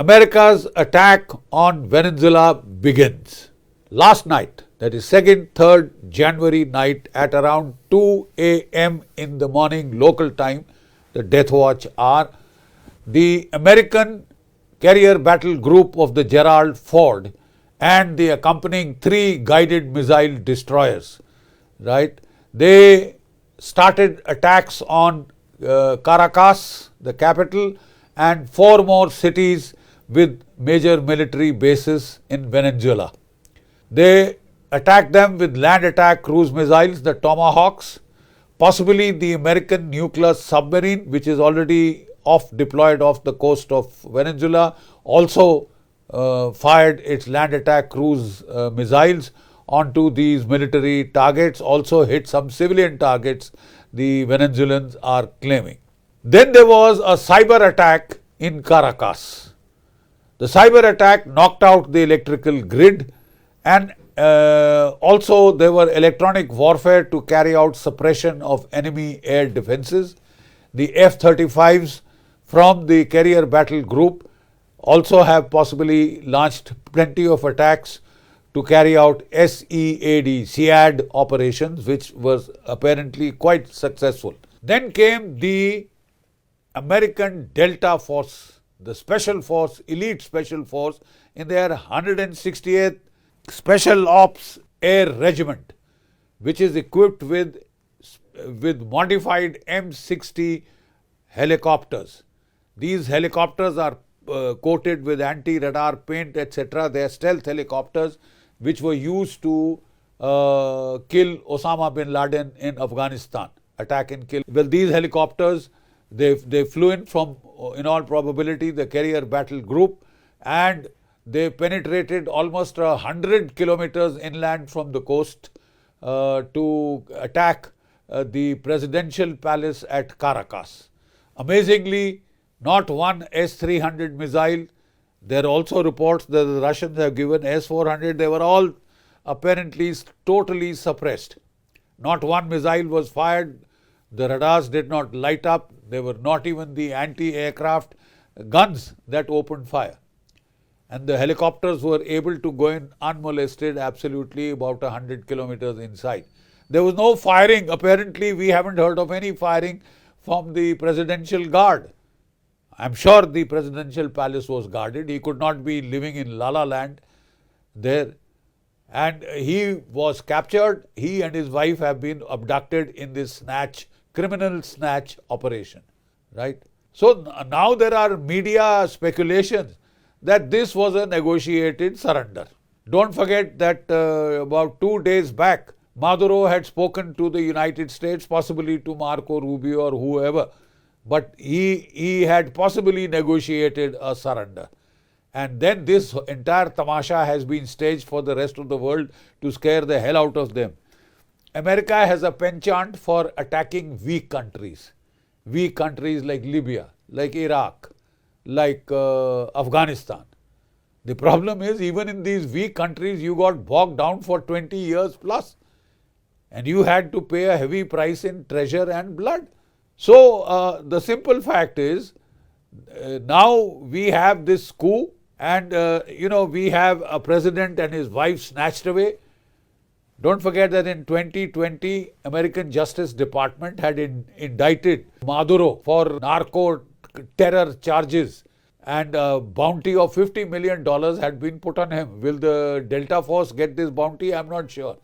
America's attack on Venezuela begins. Last night, that is 2nd, 3rd January night at around 2 a.m. in the morning local time, the death watch hour, the American carrier battle group of the Gerald Ford and the accompanying 3 guided missile destroyers, right? They started attacks on Caracas, the capital, and 4 more cities with major military bases in Venezuela. They attacked them with land attack cruise missiles, the Tomahawks, possibly the American nuclear submarine, which is already deployed off the coast of Venezuela, also fired its land attack cruise missiles onto these military targets, also hit some civilian targets, the Venezuelans are claiming. Then there was a cyber attack in Caracas. The cyber attack knocked out the electrical grid, and also there were electronic warfare to carry out suppression of enemy air defenses. The F-35s from the carrier battle group also have possibly launched plenty of attacks to carry out SEAD operations, which was apparently quite successful. Then came the American Delta Force, the Special Force, Elite Special Force in their 168th Special Ops Air Regiment, which is equipped with modified M60 helicopters. These helicopters are coated with anti-radar paint, etc. They are stealth helicopters which were used to kill Osama bin Laden in Afghanistan, attack and kill. Well, these helicopters, they flew in from, in all probability, the carrier battle group, and they penetrated almost 100 kilometers inland from the coast to attack the presidential palace at Caracas. Amazingly, not one S-300 missile. There are also reports that the Russians have given S-400. They were all apparently totally suppressed. Not one missile was fired. The radars did not light up. There were not even the anti-aircraft guns that opened fire. And the helicopters were able to go in unmolested, absolutely about 100 kilometers inside. There was no firing. Apparently, we haven't heard of any firing from the presidential guard. I'm sure the presidential palace was guarded. He could not be living in La La Land there. And he was captured. He and his wife have been abducted in this criminal snatch operation, right? So now there are media speculations that this was a negotiated surrender. Don't forget that about 2 days back, Maduro had spoken to the United States, possibly to Marco Rubio or whoever, but he had possibly negotiated a surrender. And then this entire tamasha has been staged for the rest of the world to scare the hell out of them. America has a penchant for attacking weak countries like Libya, like Iraq, like Afghanistan. The problem is, even in these weak countries, you got bogged down for 20 years plus, and you had to pay a heavy price in treasure and blood. So the simple fact is, now we have this coup, and we have a president and his wife snatched away. Don't forget that in 2020, American Justice Department had indicted Maduro for narco terror charges, and a bounty of $50 million had been put on him. Will the Delta Force get this bounty? I'm not sure.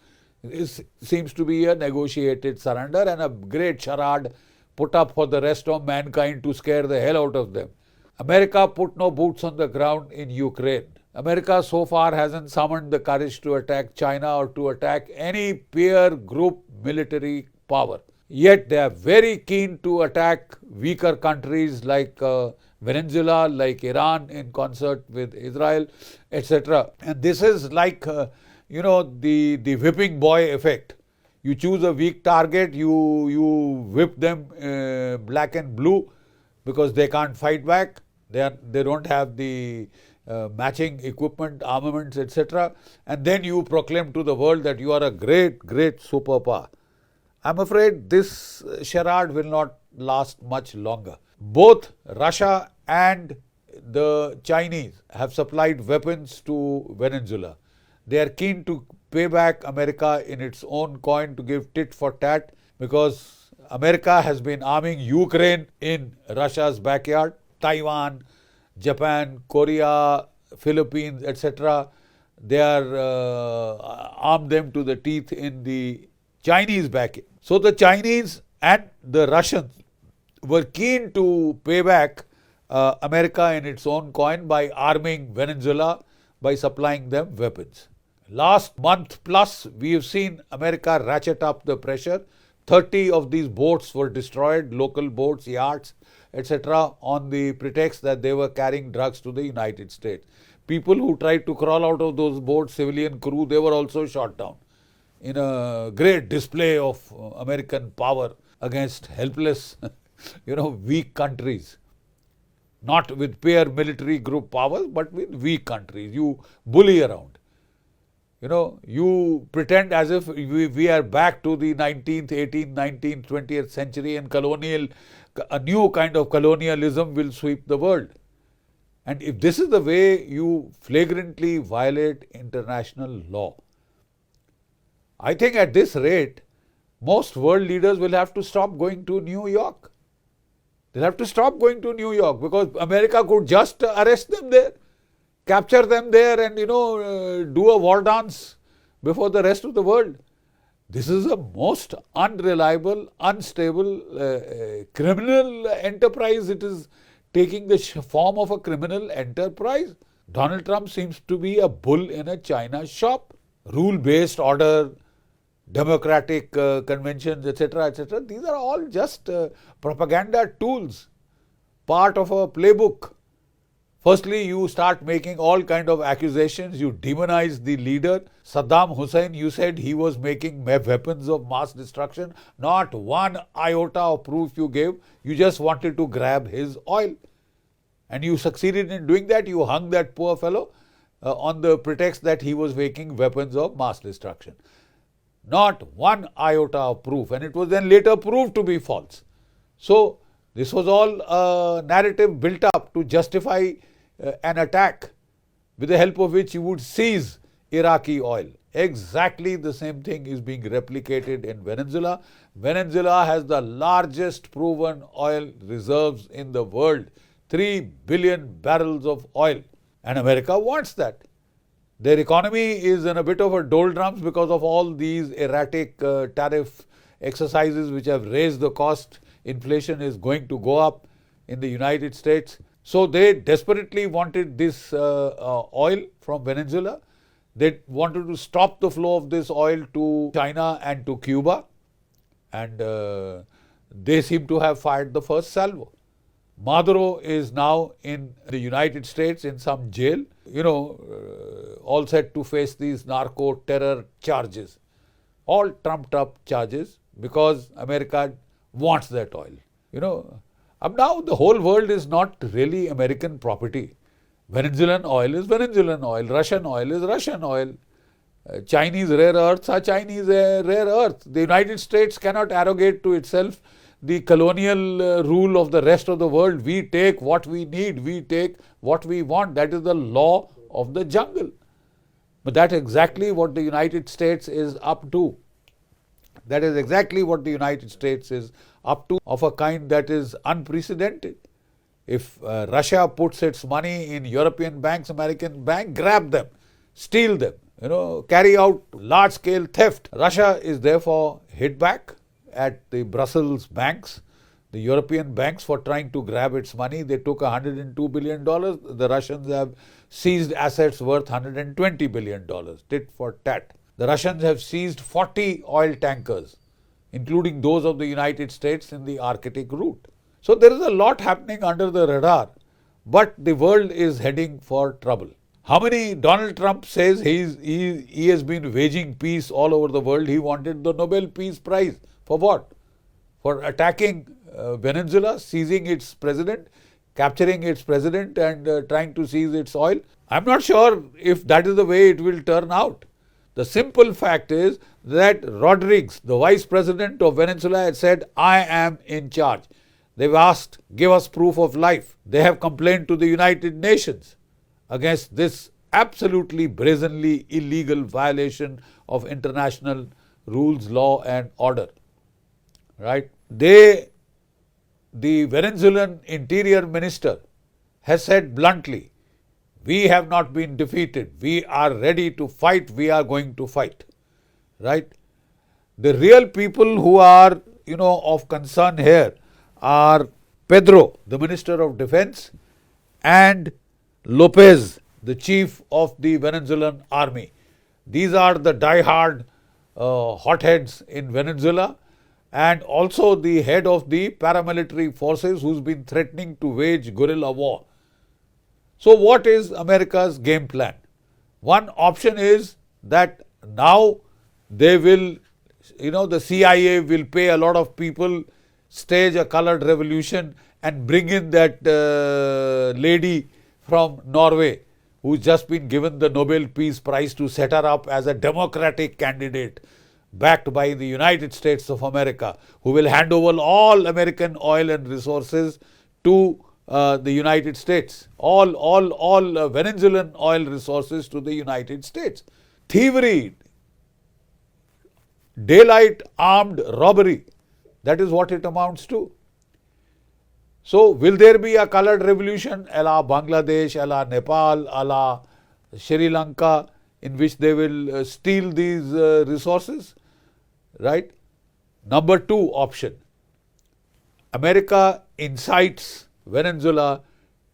This seems to be a negotiated surrender and a great charade put up for the rest of mankind to scare the hell out of them. America put no boots on the ground in Ukraine. America so far hasn't summoned the courage to attack China or to attack any peer group military power. Yet they are very keen to attack weaker countries like Venezuela, like Iran in concert with Israel, etc. And this is like, the whipping boy effect. You choose a weak target, you whip them black and blue because they can't fight back. They don't have the matching equipment, armaments, etc. And then you proclaim to the world that you are a great, great superpower. I'm afraid this charade will not last much longer. Both Russia and the Chinese have supplied weapons to Venezuela. They are keen to pay back America in its own coin, to give tit for tat, because America has been arming Ukraine in Russia's backyard. Taiwan, Japan, Korea, Philippines, etc. They are armed them to the teeth in the Chinese backyard. So the Chinese and the Russians were keen to pay back America in its own coin by arming Venezuela, by supplying them weapons. Last month plus, we have seen America ratchet up the pressure. 30 of these boats were destroyed, local boats, yachts, etc., on the pretext that they were carrying drugs to the United States. People who tried to crawl out of those boats, civilian crew, they were also shot down in a great display of American power against helpless, weak countries. Not with paramilitary group powers, but with weak countries. You bully around. You pretend as if we are back to the 19th, 18th, 19th, 20th century, and a new kind of colonialism will sweep the world. And if this is the way you flagrantly violate international law, I think at this rate, most world leaders will have to stop going to New York. They'll have to stop going to New York, because America could just arrest them there, capture them there, and do a war dance before the rest of the world. This is a most unreliable, unstable criminal enterprise. It is taking the form of a criminal enterprise. Donald Trump seems to be a bull in a china shop. Rule-based order, democratic conventions, etc., etc. These are all just propaganda tools, part of a playbook. Firstly, you start making all kind of accusations. You demonize the leader. Saddam Hussein, you said he was making weapons of mass destruction. Not one iota of proof you gave. You just wanted to grab his oil. And you succeeded in doing that. You hung that poor fellow on the pretext that he was making weapons of mass destruction. Not one iota of proof. And it was then later proved to be false. So this was all a narrative built up to justify an attack, with the help of which you would seize Iraqi oil. Exactly the same thing is being replicated in Venezuela. Venezuela has the largest proven oil reserves in the world, 3 billion barrels of oil, and America wants that. Their economy is in a bit of a doldrums because of all these erratic tariff exercises which have raised the cost. Inflation is going to go up in the United States. So they desperately wanted this oil from Venezuela. They wanted to stop the flow of this oil to China and to Cuba. And they seem to have fired the first salvo. Maduro is now in the United States in some jail, all set to face these narco terror charges. All trumped up charges because America wants that oil. Now the whole world is not really American property. Venezuelan oil is Venezuelan oil. Russian oil is Russian oil. Chinese rare earths are Chinese rare earths. The United States cannot arrogate to itself the colonial rule of the rest of the world. We take what we need. We take what we want. That is the law of the jungle. But that's exactly what the United States is up to. That is exactly what the United States is up to, of a kind that is unprecedented. If Russia puts its money in European banks, American banks, grab them, steal them, carry out large-scale theft. Russia is therefore hit back at the Brussels banks, the European banks, for trying to grab its money. They took $102 billion. The Russians have seized assets worth $120 billion, tit for tat. The Russians have seized 40 oil tankers, including those of the United States in the Arctic route. So there is a lot happening under the radar, but the world is heading for trouble. How many Donald Trump says he has been waging peace all over the world? He wanted the Nobel Peace Prize. For what? For attacking Venezuela, seizing its president, capturing its president and trying to seize its oil? I'm not sure if that is the way it will turn out. The simple fact is that Rodriguez, the vice president of Venezuela, had said, I am in charge. They've asked, give us proof of life. They have complained to the United Nations against this absolutely brazenly illegal violation of international rules, law and order. Right? The Venezuelan interior minister has said bluntly, we have not been defeated. We are ready to fight. We are going to fight. Right? The real people who are, of concern here are Pedro, the Minister of Defense, and Lopez, the chief of the Venezuelan army. These are the die-hard hotheads in Venezuela, and also the head of the paramilitary forces who's been threatening to wage guerrilla war. So what is America's game plan? One option is that now they will, the CIA will pay a lot of people, stage a colored revolution and bring in that lady from Norway who's just been given the Nobel Peace Prize to set her up as a democratic candidate backed by the United States of America, who will hand over all American oil and resources to the United States, all Venezuelan oil resources to the United States. Thievery, daylight armed robbery, that is what it amounts to. So, will there be a colored revolution a la Bangladesh, a la Nepal, a la Sri Lanka, in which they will steal these resources? Right? Number 2 option, America incites Venezuela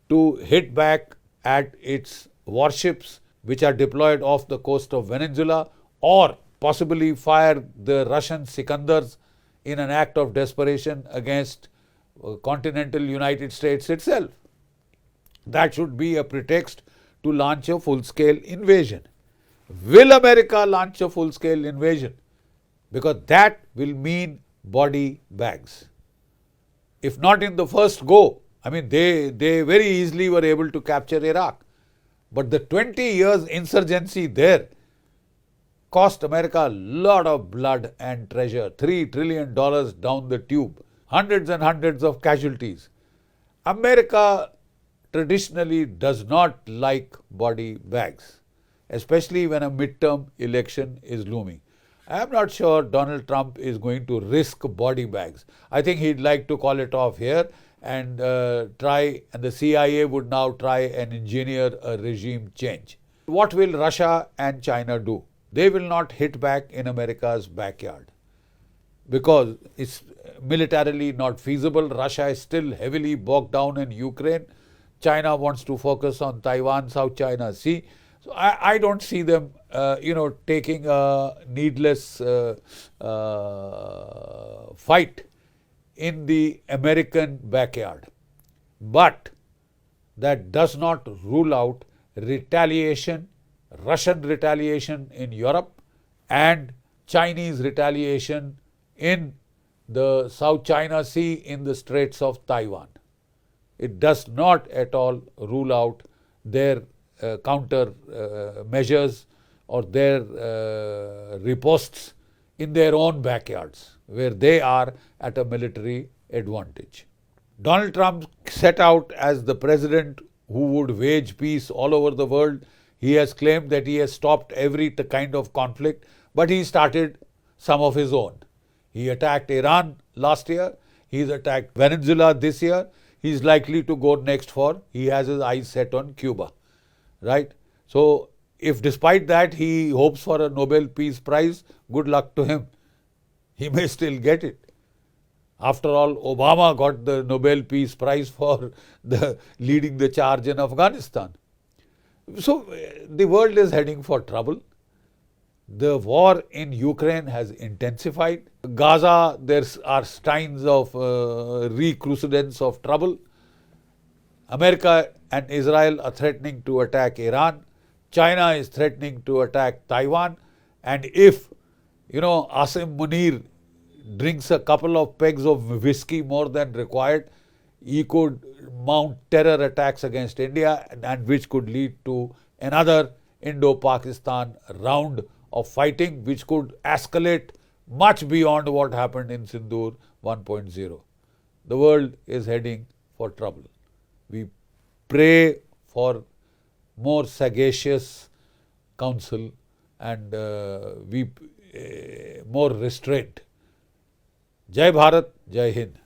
to hit back at its warships which are deployed off the coast of Venezuela, or possibly fire the Russian Sikandars in an act of desperation against continental United States itself. That should be a pretext to launch a full-scale invasion. Will America launch a full-scale invasion? Because that will mean body bags. If not in the first go, I mean, they very easily were able to capture Iraq. But the 20 years insurgency there cost America a lot of blood and treasure, $3 trillion down the tube, hundreds and hundreds of casualties. America traditionally does not like body bags, especially when a midterm election is looming. I am not sure Donald Trump is going to risk body bags. I think he'd like to call it off here and and the CIA would now try and engineer a regime change. What will Russia and China do? They will not hit back in America's backyard because it's militarily not feasible. Russia is still heavily bogged down in Ukraine. China wants to focus on Taiwan, South China Sea. So I don't see them, taking a needless fight in the American backyard. But that does not rule out retaliation, Russian retaliation in Europe and Chinese retaliation in the South China Sea, in the Straits of Taiwan. It does not at all rule out their counter measures or their ripostes in their own backyards, where they are at a military advantage. Donald Trump set out as the president who would wage peace all over the world. He has claimed that he has stopped every kind of conflict, but he started some of his own. He attacked Iran last year. He's attacked Venezuela this year. He's likely to go next he has his eyes set on Cuba. Right? So, if despite that he hopes for a Nobel Peace Prize, good luck to him. He may still get it. After all, Obama got the Nobel Peace Prize for leading the charge in Afghanistan. So, the world is heading for trouble. The war in Ukraine has intensified. Gaza, there are signs of recrudescence of trouble. America and Israel are threatening to attack Iran. China is threatening to attack Taiwan. And if, Asim Munir drinks a couple of pegs of whiskey more than required, he could mount terror attacks against India, and which could lead to another Indo-Pakistan round of fighting, which could escalate much beyond what happened in Sindoor 1.0. the world is heading for trouble. We pray for more sagacious counsel and more restraint. Jai Bharat, Jai Hind.